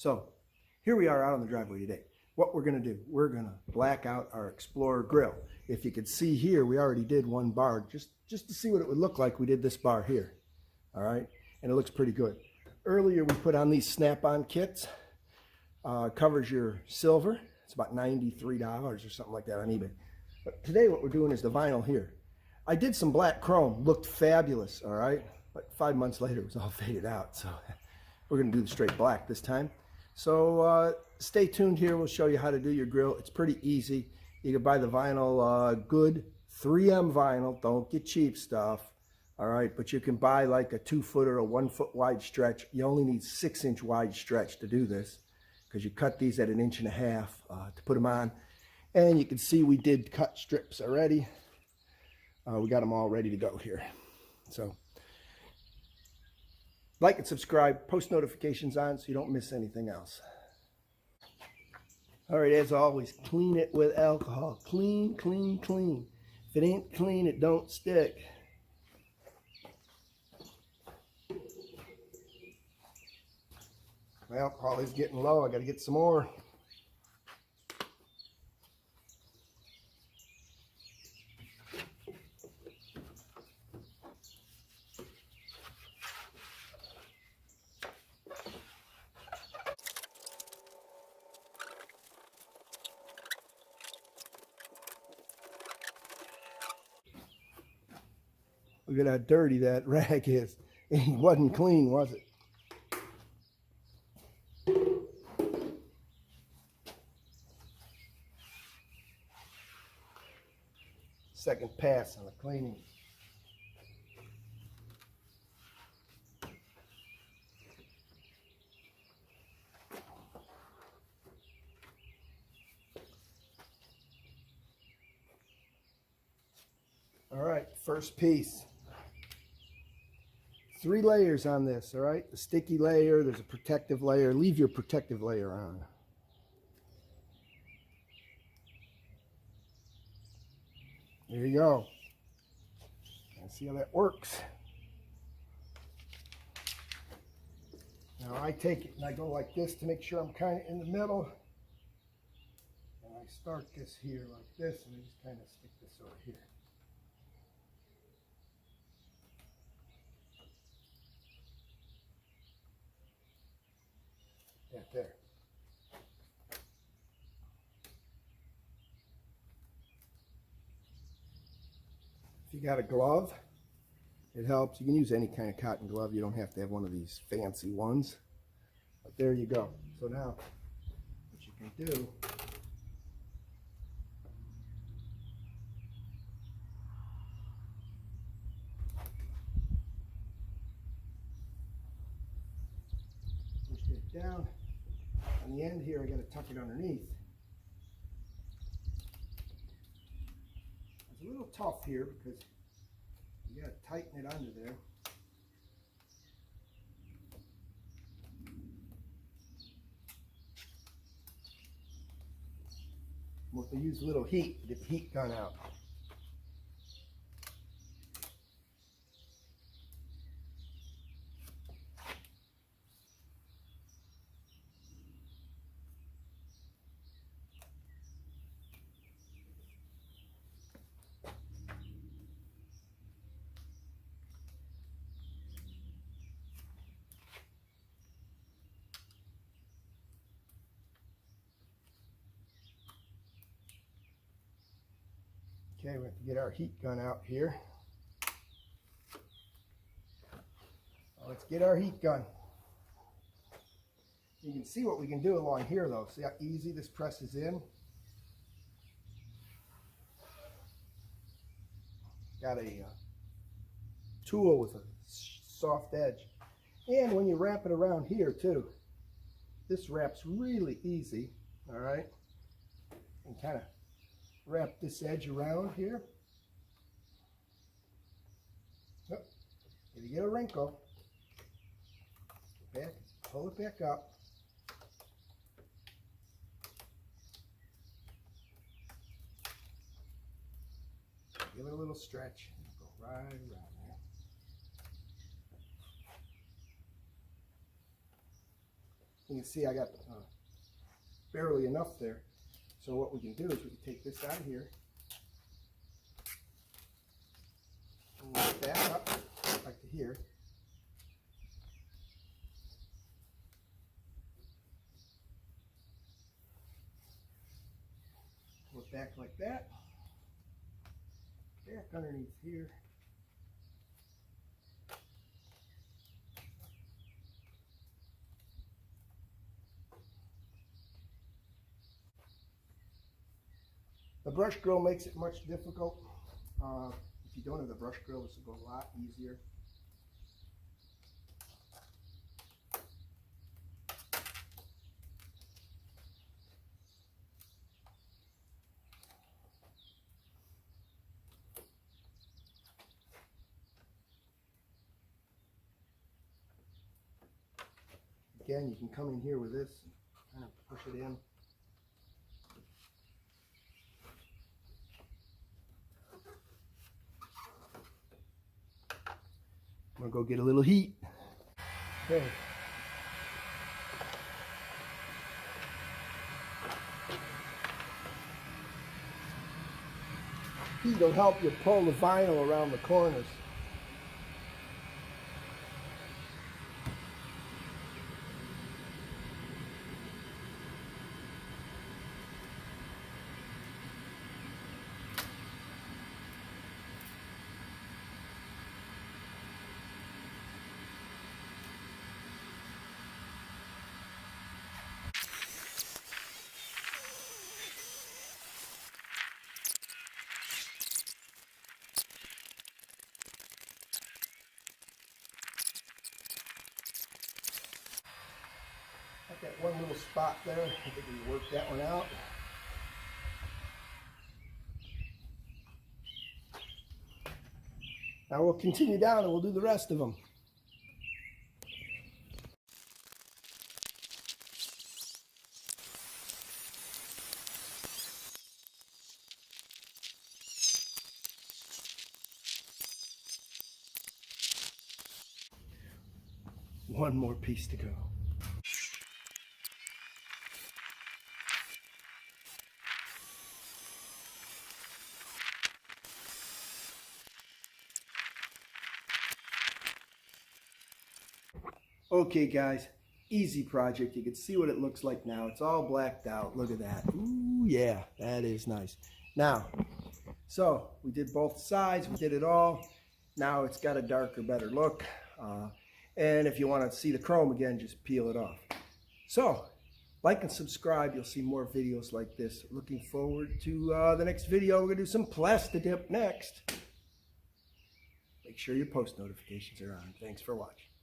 So here we are out on the driveway today. What we're going to do, we're going to black out our Explorer grill. If you can see here, we already did one bar just to see what it would look like. We did this bar here, all right, and it looks pretty good. Earlier we put on these snap-on kits. Covers your silver. It's about $93 or something like that on eBay. But today what we're doing is the vinyl here. I did some black chrome, looked fabulous, all right, but 5 months later it was all faded out, so we're going to do the straight black this time. So stay tuned here. We'll show you how to do your grill. It's pretty easy. You can buy the vinyl, good 3M vinyl. Don't get cheap stuff. All right, but you can buy like a 2-foot or a 1-foot wide stretch. You only need 6-inch wide stretch to do this because you cut these at 1.5 inches to put them on. And you can see we did cut strips already. We got them all ready to go here. So like and subscribe, post notifications on so you don't miss anything else. All right, as always, clean it with alcohol. Clean, clean, clean. If it ain't clean, it don't stick. My alcohol is getting low. I got to get some more. Look at how dirty that rag is. It wasn't clean, was it? Second pass on the cleaning. All right, first piece. 3 layers on this, all right? The sticky layer, there's a protective layer. Leave your protective layer on. There you go. Let's see how that works. Now I take it and I go like this to make sure I'm kind of in the middle. And I start this here like this and I just kind of stick this over here. Right there. If you got a glove, it helps. You can use any kind of cotton glove. You don't have to have one of these fancy ones. But there you go. So now, what you can do, push it down. On the end here, I got to tuck it underneath. It's a little tough here because you got to tighten it under there. We'll have to use a little heat to get the heat gun out. Okay, we have to get our heat gun out here. Let's get our heat gun. You can see what we can do along here though. See how easy this presses in? Got a tool with a soft edge. And when you wrap it around here too, this wraps really easy, all right? And kind of wrap this edge around here. Oh, if you get a wrinkle, back, pull it back up. Give it a little stretch. Go right around there. You can see I got barely enough there. So what we can do is we can take this out of here and lift that up like to here. Pull it back like that. Back underneath here. The brush grill makes it much difficult. If you don't have the brush grill, this will go a lot easier. Again, you can come in here with this and kind of push it in. I'm gonna go get a little heat. Okay. Heat will help you pull the vinyl around the corners. I've got one little spot there. I think we can work that one out. Now we'll continue down and we'll do the rest of them. One more piece to go. Okay guys, easy project. You can see what it looks like now. It's all blacked out. Look at that. Ooh, yeah, that is nice. Now, so we did both sides. We did it all. Now it's got a darker, better look. And if you want to see the chrome again, just peel it off. So, like and subscribe. You'll see more videos like this. Looking forward to the next video. We're going to do some Plastidip next. Make sure your post notifications are on. Thanks for watching.